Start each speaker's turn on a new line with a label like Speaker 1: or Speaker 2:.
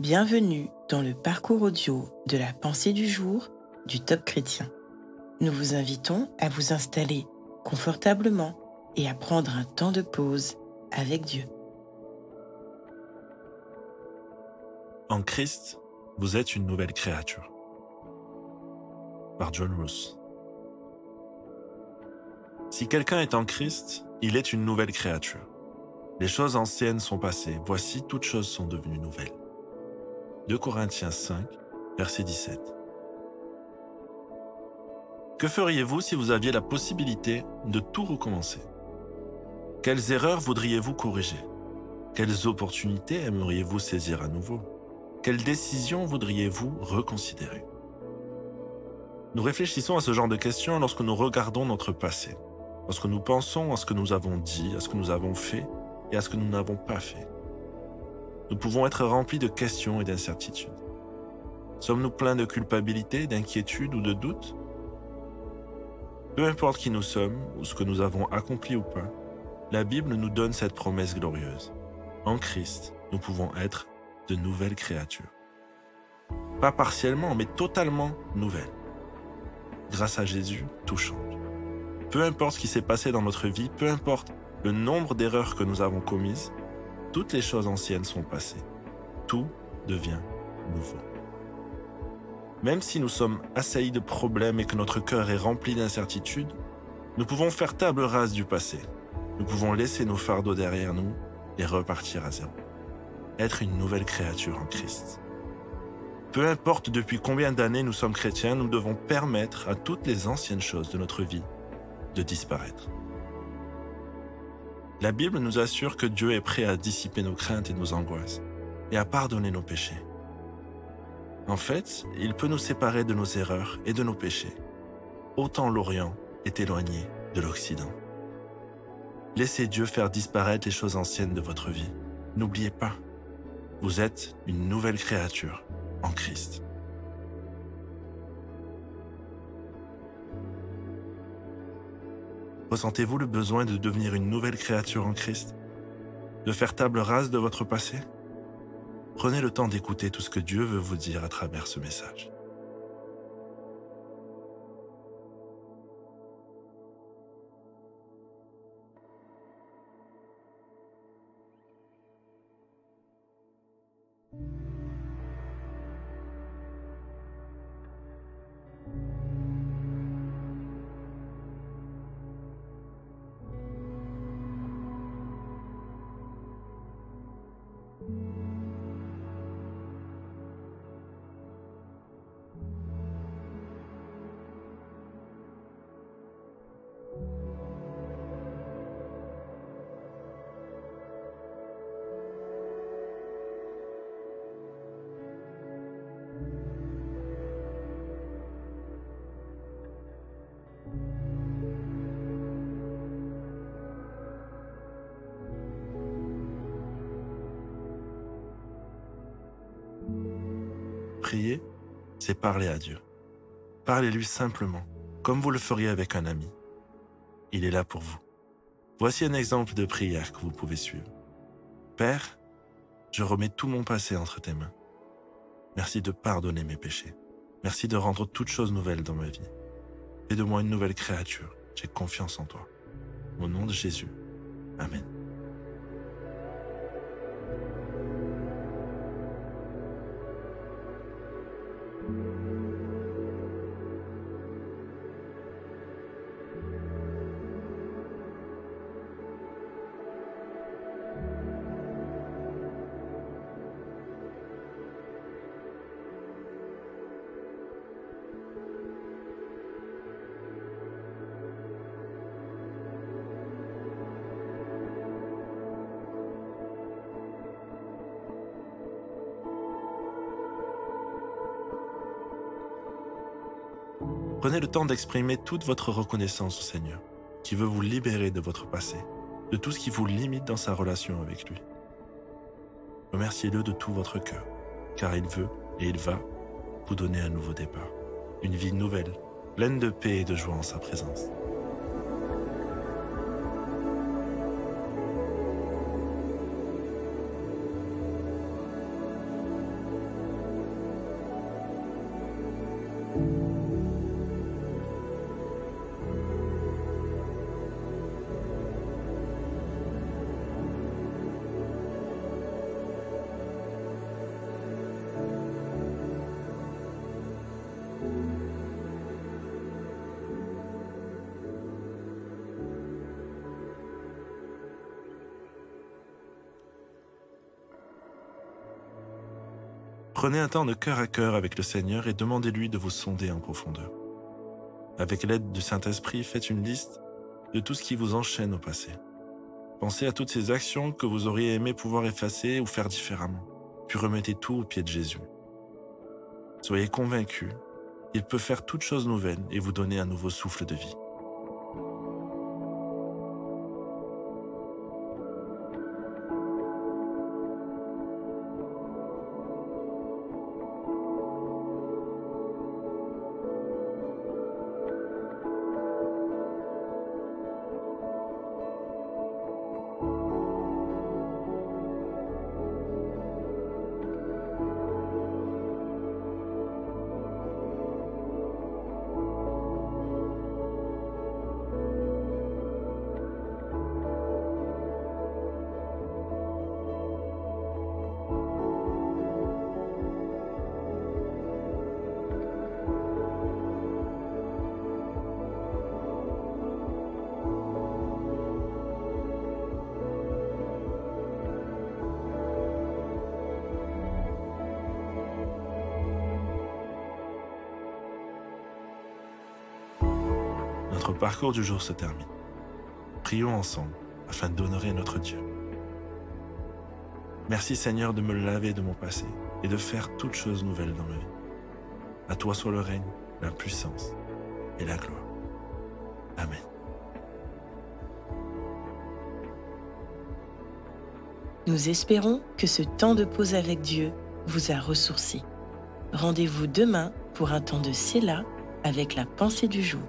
Speaker 1: Bienvenue dans le parcours audio de la pensée du jour du Top Chrétien. Nous vous invitons à vous installer confortablement et à prendre un temps de pause avec Dieu.
Speaker 2: En Christ, vous êtes une nouvelle créature. Par John Roos. Si quelqu'un est en Christ, il est une nouvelle créature. Les choses anciennes sont passées, voici toutes choses sont devenues nouvelles. 2 Corinthiens 5, verset 17. Que feriez-vous si vous aviez la possibilité de tout recommencer? Quelles erreurs voudriez-vous corriger? Quelles opportunités aimeriez-vous saisir à nouveau? Quelles décisions voudriez-vous reconsidérer? Nous réfléchissons à ce genre de questions lorsque nous regardons notre passé, lorsque nous pensons à ce que nous avons dit, à ce que nous avons fait et à ce que nous n'avons pas fait. Nous pouvons être remplis de questions et d'incertitudes. Sommes-nous pleins de culpabilité, d'inquiétude ou de doute? Peu importe qui nous sommes ou ce que nous avons accompli ou pas, la Bible nous donne cette promesse glorieuse. En Christ, nous pouvons être de nouvelles créatures. Pas partiellement, mais totalement nouvelles. Grâce à Jésus, tout change. Peu importe ce qui s'est passé dans notre vie, peu importe le nombre d'erreurs que nous avons commises, toutes les choses anciennes sont passées. Tout devient nouveau. Même si nous sommes assaillis de problèmes et que notre cœur est rempli d'incertitudes, nous pouvons faire table rase du passé. Nous pouvons laisser nos fardeaux derrière nous et repartir à zéro. Être une nouvelle créature en Christ. Peu importe depuis combien d'années nous sommes chrétiens, nous devons permettre à toutes les anciennes choses de notre vie de disparaître. La Bible nous assure que Dieu est prêt à dissiper nos craintes et nos angoisses et à pardonner nos péchés. En fait, il peut nous séparer de nos erreurs et de nos péchés. Autant l'Orient est éloigné de l'Occident. Laissez Dieu faire disparaître les choses anciennes de votre vie. N'oubliez pas, vous êtes une nouvelle créature en Christ. Ressentez-vous le besoin de devenir une nouvelle créature en Christ? De faire table rase de votre passé? Prenez le temps d'écouter tout ce que Dieu veut vous dire à travers ce message. Prier, c'est parler à Dieu. Parlez-lui simplement, comme vous le feriez avec un ami. Il est là pour vous. Voici un exemple de prière que vous pouvez suivre. Père, je remets tout mon passé entre tes mains. Merci de pardonner mes péchés. Merci de rendre toutes choses nouvelles dans ma vie. Fais de moi une nouvelle créature. J'ai confiance en toi. Au nom de Jésus. Amen. Prenez le temps d'exprimer toute votre reconnaissance au Seigneur, qui veut vous libérer de votre passé, de tout ce qui vous limite dans sa relation avec lui. Remerciez-le de tout votre cœur, car il veut et il va vous donner un nouveau départ, une vie nouvelle, pleine de paix et de joie en sa présence. Prenez un temps de cœur à cœur avec le Seigneur et demandez-lui de vous sonder en profondeur. Avec l'aide du Saint-Esprit, faites une liste de tout ce qui vous enchaîne au passé. Pensez à toutes ces actions que vous auriez aimé pouvoir effacer ou faire différemment, puis remettez tout au pied de Jésus. Soyez convaincus, il peut faire toutes choses nouvelles et vous donner un nouveau souffle de vie. Notre parcours du jour se termine. Prions ensemble afin d'honorer notre Dieu. Merci Seigneur de me laver de mon passé et de faire toutes choses nouvelles dans ma vie. À toi soit le règne, la puissance et la gloire. Amen.
Speaker 1: Nous espérons que ce temps de pause avec Dieu vous a ressourci. Rendez-vous demain pour un temps de Séla avec la pensée du jour.